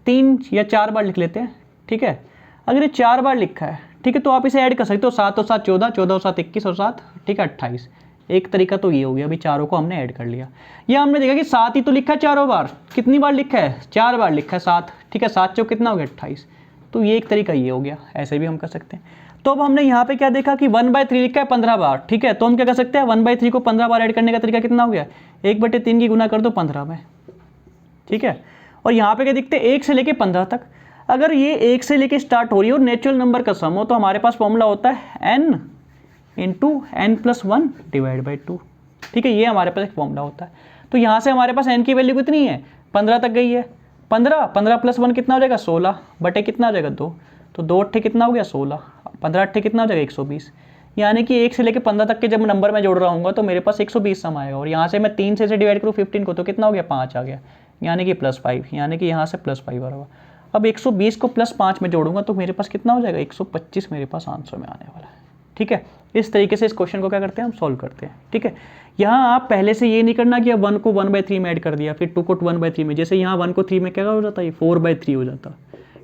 3 या 4 बार लिख लेते हैं। ठीक है, अगर ये 4 बार लिखा है, ठीक है, तो आप इसे ऐड कर सकते हो। 7 और 7 14, 14 और 7 21 और 7, ठीक है, 28। एक तरीका तो ये हो गया, अभी चारों को हमने ऐड कर लिया। या हमने देखा कि 7 ही तो लिखा है चारों बार, कितनी बार लिखा है? 4 बार लिखा है 7। ठीक है, 7 चौक कितना हो गया? 28। तो ये एक तरीका ये हो गया, ऐसे भी हम कर सकते हैं। तो अब हमने यहाँ पे क्या देखा कि 1/3 लिखा है 15 बार। ठीक है, तो हम क्या कर सकते हैं? 1/3 को 15 बार ऐड करने का तरीका कितना हो गया? 1/3 की गुना कर दो 15 में। ठीक है, और यहाँ पे क्या दिखते हैं? 1 से लेके 15 तक। अगर ये 1 से लेके स्टार्ट हो रही है और नेचुरल नंबर का सम हो, तो हमारे पास फॉर्मूला होता है n × n + 1 / 2। ठीक है, ये हमारे पास एक फॉर्मूला होता है। तो यहाँ से हमारे पास n की वैल्यू कितनी है? 15 तक गई है। 15 + 1 कितना हो जाएगा? 16 बटे कितना हो जाएगा? 2। तो 2 8 कितना हो गया? 16। 15 8 कितना हो जाएगा? 120। यानी कि 1 से लेकर 15 तक के जब नंबर मैं जोड़ रहा हूँ तो मेरे पास 120 सम आएगा। और यहाँ से मैं 3 से डिवाइड करूँ 15 को, तो कितना हो गया? 5 आ गया, यानी कि +5, यानी कि यहाँ से +5 आ रहा होगा। अब 120 को +5 में जोड़ूंगा तो मेरे पास कितना हो जाएगा? 125 मेरे पास आंसर में आने वाला है। ठीक है, इस तरीके से इस क्वेश्चन को क्या करते हैं? हम सॉल्व करते हैं। ठीक है, यहाँ आप पहले से ये नहीं करना कि अब 1 को 1/3 में ऐड कर दिया, फिर 2 को 1/3 में। जैसे यहाँ 1 को 3 में क्या हो जाता है? 4/3 हो जाता।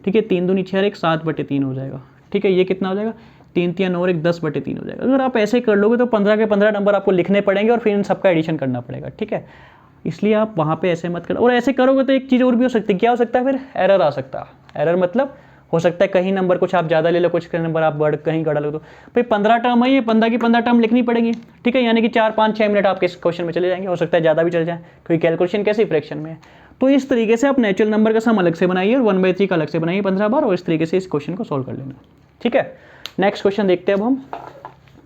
ठीक है, 3 दूनी 6 और 1 7/3 हो जाएगा। ठीक है, ये कितना हो जाएगा? 3 3 और 1 10/3 हो जाएगा। अगर आप ऐसे कर लोगे तो 15 के 15 नंबर आपको लिखने पड़ेंगे और फिर इन सबका एडिशन करना पड़ेगा। ठीक है, इसलिए आप वहाँ पे ऐसे मत करो। और ऐसे करोगे तो एक चीज़ और भी हो सकती है। क्या हो सकता है? फिर एरर आ सकता है। एरर मतलब हो सकता है कहीं नंबर कुछ आप ज़्यादा ले लो, कुछ नंबर आप बढ़ कहीं गड़ा लो। तो भाई 15 टर्म है, ये 15 की 15 टर्म लिखनी पड़ेगी। ठीक है, यानी कि 4 5 6 मिनट आपके इस क्वेश्चन में चले जाएंगे। हो सकता है ज़्यादा भी चले जाए, क्योंकि कैलकुलेशन कैसी फ्रैक्शन में है। तो इस तरीके से आप नेचुरल नंबर का सम अलग से बनाइए और 1/3 का अलग से बनाइए 15 बार, और इस तरीके से इस क्वेश्चन को सॉल्व कर लेना। ठीक है, नेक्स्ट क्वेश्चन देखते हैं अब हम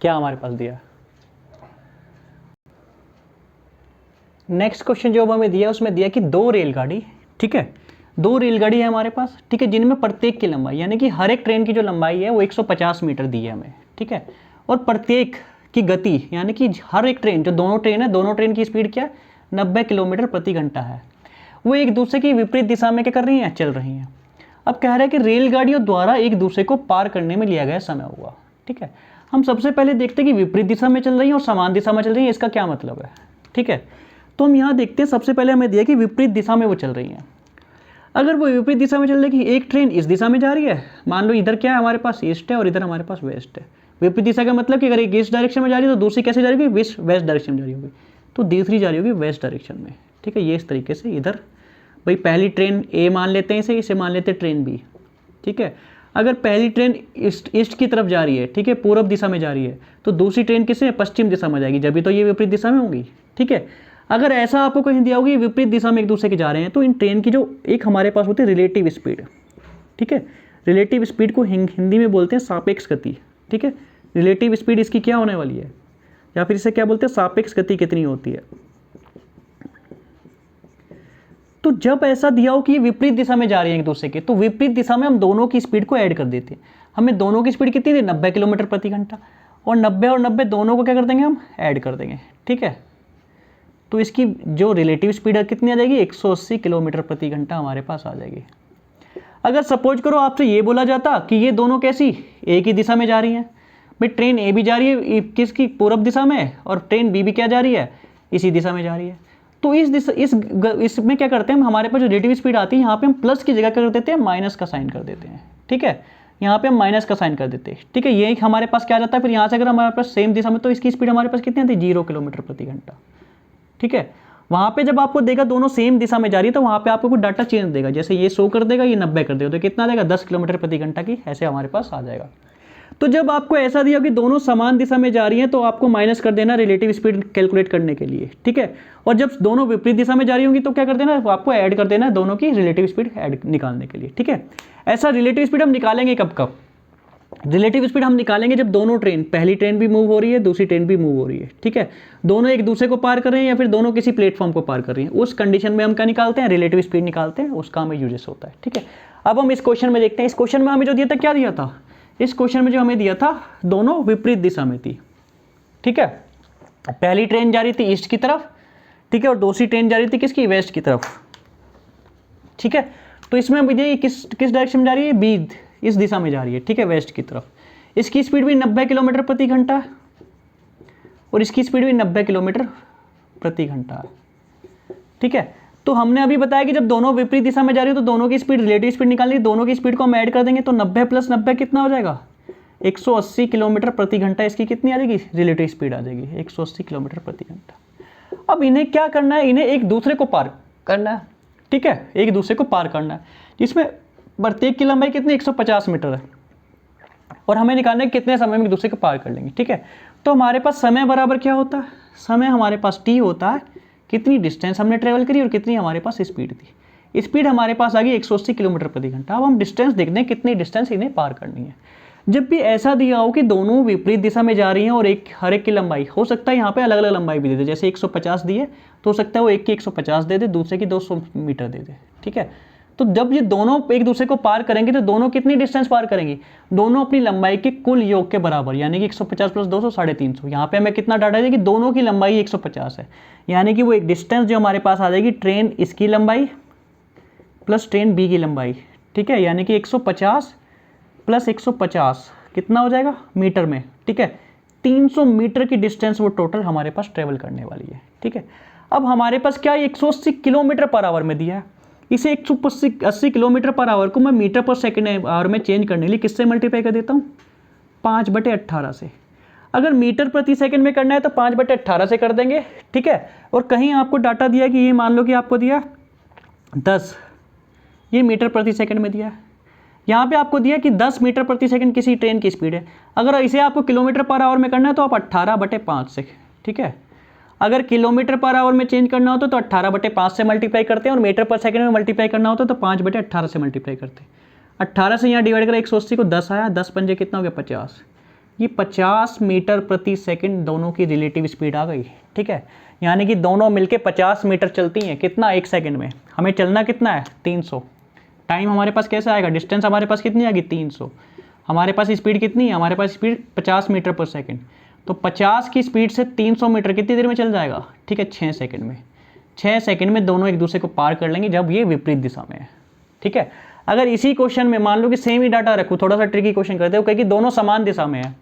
क्या हमारे पास दिया है। नेक्स्ट क्वेश्चन जो हमें दिया उसमें दिया कि 2 रेलगाड़ी, ठीक है, 2 रेलगाड़ी है हमारे पास। ठीक है, जिनमें प्रत्येक की लंबाई, यानी कि हर एक ट्रेन की जो लंबाई है वो 150 मीटर दी है हमें। ठीक है, और प्रत्येक की गति, यानी कि हर एक ट्रेन, जो दोनों ट्रेन है, दोनों ट्रेन की स्पीड क्या है? 90 किलोमीटर प्रति घंटा है। वो एक दूसरे की विपरीत दिशा में क्या कर रही हैं? चल रही हैं। अब कह रहा है कि रेलगाड़ियों द्वारा एक दूसरे को पार करने में लिया गया समय हुआ। ठीक है, हम सबसे पहले देखते हैं कि विपरीत दिशा में चल रही है और समान दिशा में चल रही है, इसका क्या मतलब है। ठीक है, तो हम यहाँ देखते हैं, सबसे पहले हमें दिया कि विपरीत दिशा में वो चल रही हैं। अगर वो विपरीत दिशा में चल रही है कि एक ट्रेन इस दिशा में जा रही है, मान लो इधर क्या है हमारे पास? ईस्ट है और इधर हमारे पास वेस्ट है। विपरीत दिशा का मतलब कि अगर एक ईस्ट डायरेक्शन में जा रही है तो दूसरी कैसे जा रही होगी? वेस्ट डायरेक्शन में जा रही होगी। तो दूसरी जा रही होगी वेस्ट डायरेक्शन में। ठीक है, ये इस तरीके से इधर भाई पहली ट्रेन ए मान लेते हैं, इसे मान लेते हैं ट्रेन बी। ठीक है, अगर पहली ट्रेन ईस्ट की तरफ जा रही है, ठीक है, पूर्व दिशा में जा रही है, तो दूसरी ट्रेन किसमें? पश्चिम दिशा में जाएगी, जब भी तो ये विपरीत दिशा में होंगी। ठीक है, अगर ऐसा आपको कहीं दिया होगी विपरीत दिशा में एक दूसरे के जा रहे हैं, तो इन ट्रेन की जो एक हमारे पास होती है रिलेटिव स्पीड। ठीक है, रिलेटिव स्पीड को हिंदी में बोलते हैं सापेक्ष गति। ठीक है, रिलेटिव स्पीड इसकी क्या होने वाली है, या फिर इसे क्या बोलते हैं? सापेक्ष गति कितनी होती है। तो जब ऐसा दिया हो कि ये विपरीत दिशा में जा रही है एक दूसरे के, तो विपरीत दिशा में हम दोनों की स्पीड को ऐड कर देते हैं। हमें दोनों की स्पीड कितनी थी? 90 किलोमीटर प्रति घंटा, और 90 और 90 दोनों को क्या कर देंगे? हम ऐड कर देंगे। ठीक है, तो इसकी जो रिलेटिव स्पीड है कितनी आ जाएगी? 180 किलोमीटर प्रति घंटा हमारे पास आ जाएगी। अगर सपोज करो आपसे ये बोला जाता कि ये दोनों कैसी एक ही दिशा में जा रही हैं, भाई ट्रेन ए भी जा रही है किसकी? पूर्व दिशा में, और ट्रेन बी भी क्या जा रही है? इसी दिशा में जा रही है। तो इसमें क्या करते हैं हम? हमारे पास जो रिलेटिव स्पीड आती है यहाँ पे हम प्लस की जगह क्या कर देते हैं? माइनस का साइन कर देते हैं। ठीक है, यहाँ पे हम माइनस का साइन कर देते, ठीक है। ये हमारे पास क्या जाता है, फिर यहाँ से अगर हमारे पास सेम दिशा में, तो इसकी स्पीड हमारे पास कितनी आती है, 0 किलोमीटर प्रति घंटा, ठीक है। वहाँ पे जब आपको देगा दोनों सेम दिशा में जा रही है, तो वहाँ पे आपको कुछ डाटा चेंज देगा, जैसे ये 100 कर देगा, ये 90 कर देगा, तो कितना देगा, 10 किलोमीटर प्रति घंटा की ऐसे हमारे पास आ जाएगा। तो जब आपको ऐसा दिया कि दोनों समान दिशा में जा रही हैं, तो आपको माइनस कर देना रिलेटिव स्पीड कैलकुलेट करने के लिए, ठीक है। और जब दोनों विपरीत दिशा में जा रही होंगी, तो क्या कर देना, आपको ऐड कर देना दोनों की रिलेटिव स्पीड ऐड निकालने के लिए, ठीक है। ऐसा रिलेटिव स्पीड हम निकालेंगे कब कब, रिलेटिव स्पीड हम निकालेंगे जब दोनों ट्रेन, पहली ट्रेन भी मूव हो रही है, दूसरी ट्रेन भी मूव हो रही है, ठीक है, दोनों एक दूसरे को पार कर रहे हैं या फिर दोनों किसी प्लेटफॉर्म को पार कर रही हैं, उस कंडीशन में हम क्या निकालते हैं, रिलेटिव स्पीड निकालते हैं, उसका हमें यूजेस होता है, ठीक है। अब हम इस क्वेश्चन में देखते हैं, इस क्वेश्चन में हमें जो दिया था, क्या दिया था, इस क्वेश्चन में जो हमें दिया था, दोनों विपरीत दिशा में थी, ठीक है। पहली ट्रेन जा रही थी ईस्ट की तरफ, ठीक है, और दूसरी ट्रेन जा रही थी किसकी, वेस्ट की तरफ, ठीक है। तो इसमें मुझे किस डायरेक्शन में जा रही है, बी, इस दिशा में जा रही है, ठीक है, वेस्ट की तरफ। इसकी स्पीड भी 90 किलोमीटर प्रति घंटा है और इसकी स्पीड भी 90 किलोमीटर प्रति घंटा है, ठीक है। तो हमने अभी बताया कि जब दोनों विपरीत दिशा में जा रही है, तो दोनों की स्पीड, रिलेटिव स्पीड निकालनी है, दोनों की स्पीड को हम ऐड कर देंगे, तो 90 प्लस 90 कितना हो जाएगा, 180 किलोमीटर प्रति घंटा इसकी कितनी आ जाएगी, रिलेटिव स्पीड आ जाएगी 180 किलोमीटर प्रति घंटा। अब इन्हें क्या करना है, इन्हें एक दूसरे को पार करना है, ठीक है, एक दूसरे को पार करना है, जिसमें प्रत्येक की लंबाई कितनी, 150 मीटर है, और हमें निकालना है कितने समय में एक दूसरे को पार कर लेंगे, ठीक है। तो हमारे पास समय बराबर क्या होता है, समय हमारे पास t होता है, कितनी डिस्टेंस हमने ट्रेवल करी और कितनी हमारे पास स्पीड थी। स्पीड हमारे पास आ गई 180 किलोमीटर प्रति घंटा। अब हम डिस्टेंस देखते हैं कितनी डिस्टेंस इन्हें पार करनी है। जब भी ऐसा दिया हो कि दोनों विपरीत दिशा में जा रही हैं और हर एक की लंबाई, हो सकता है यहाँ पे अलग अलग लंबाई भी दे दे, जैसे 150 दिए तो हो सकता है वो एक की 150 दे दे, दूसरे की 200 मीटर दे दे, ठीक है। तो जब ये दोनों एक दूसरे को पार करेंगे, तो दोनों कितनी डिस्टेंस पार करेंगी, दोनों अपनी लंबाई के कुल योग के बराबर, यानी कि 150 प्लस 200 350। यहाँ पे हमें कितना डाटा है कि दोनों की लंबाई 150 है, यानी कि वो एक डिस्टेंस जो हमारे पास आ जाएगी, ट्रेन इसकी लंबाई प्लस ट्रेन बी की लंबाई, ठीक है, यानी कि 150 प्लस 150 कितना हो जाएगा मीटर में, ठीक है, 300 मीटर की डिस्टेंस वो टोटल हमारे पास ट्रेवल करने वाली है, ठीक है। अब हमारे पास क्या 180 किलोमीटर पर आवर में दिया है, इसे 180 किलोमीटर पर आवर को मैं मीटर पर सेकेंड आवर में चेंज करने के लिए किससे मल्टीप्लाई कर देता हूँ, 5/18 से। अगर मीटर प्रति सेकंड में करना है तो 5/18 से कर देंगे, ठीक है। और कहीं आपको डाटा दिया कि ये मान लो कि आपको दिया 10, ये मीटर प्रति सेकंड में दिया है, यहाँ पे आपको दिया कि 10 मीटर प्रति सेकंड किसी ट्रेन की स्पीड है। अगर इसे आपको किलोमीटर पर आवर में करना है तो आप 18/5 से, ठीक है। अगर किलोमीटर पर आवर में चेंज करना होता तो 18/5 से मल्टीप्लाई करते हैं, और मीटर पर सेकंड में मल्टीप्लाई करना होता तो 5/18 से मल्टीप्लाई करते हैं। 18 से यहाँ डिवाइड करें 180 को 10 आया, 10 पंजे कितना हो गया 50। ये 50 मीटर प्रति सेकंड दोनों की रिलेटिव स्पीड आ गई, ठीक है। यानी कि दोनों मिलके 50 मीटर चलती हैं, कितना, 1 सेकंड में। हमें चलना कितना है 300। टाइम हमारे पास कैसे आएगा, डिस्टेंस हमारे पास कितनी आएगी 300। हमारे पास स्पीड कितनी है, हमारे पास स्पीड 50 मीटर पर सेकंड। तो 50 की स्पीड से 300 मीटर कितनी देर में चल जाएगा, ठीक है, 6 सेकंड में। 6 सेकंड में दोनों एक दूसरे को पार कर लेंगे जब ये विपरीत दिशा में है, ठीक है। अगर इसी क्वेश्चन में मान लो कि सेम ही डाटा रखूँ, थोड़ा सा ट्रिकी क्वेश्चन करते हो, कि दोनों समान दिशा में है।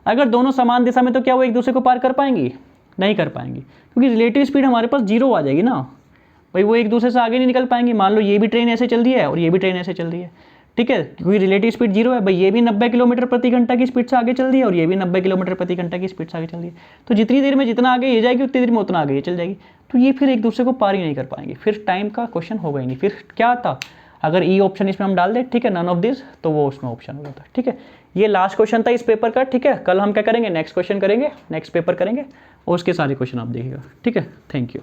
अगर दोनों समान दिशा में तो क्या वो एक दूसरे को पार कर पाएंगी, नहीं कर पाएंगी, क्योंकि रिलेटिव स्पीड हमारे पास 0 आ जाएगी ना भाई, वो एक दूसरे से आगे नहीं निकल पाएंगी। मान लो ये भी ट्रेन ऐसे चल रही है और ये भी ट्रेन ऐसे चल रही है, ठीक है, क्योंकि रिलेटिव स्पीड 0 है भाई, ये भी 90 किलोमीटर प्रति घंटा की स्पीड से आगे चल रही है और ये भी 90 किलोमीटर प्रति घंटा की स्पीड से आगे चल रही है। तो जितनी देर में जितना आगे ये जाएगी उतनी देर में उतना आगे ये चल जाएगी, तो ये फिर एक दूसरे को पार ही नहीं कर पाएंगे, फिर टाइम का क्वेश्चन होगा ही नहीं। फिर क्या था, अगर ई ऑप्शन इसमें हम डाल दें, ठीक है, नन ऑफ दिस, तो वो उसमें ऑप्शन हो जाता है, ठीक है। ये लास्ट क्वेश्चन था इस पेपर का, ठीक है। कल हम क्या करेंगे, नेक्स्ट क्वेश्चन करेंगे, नेक्स्ट पेपर करेंगे और उसके सारे क्वेश्चन आप देखिएगा, ठीक है। Thank you.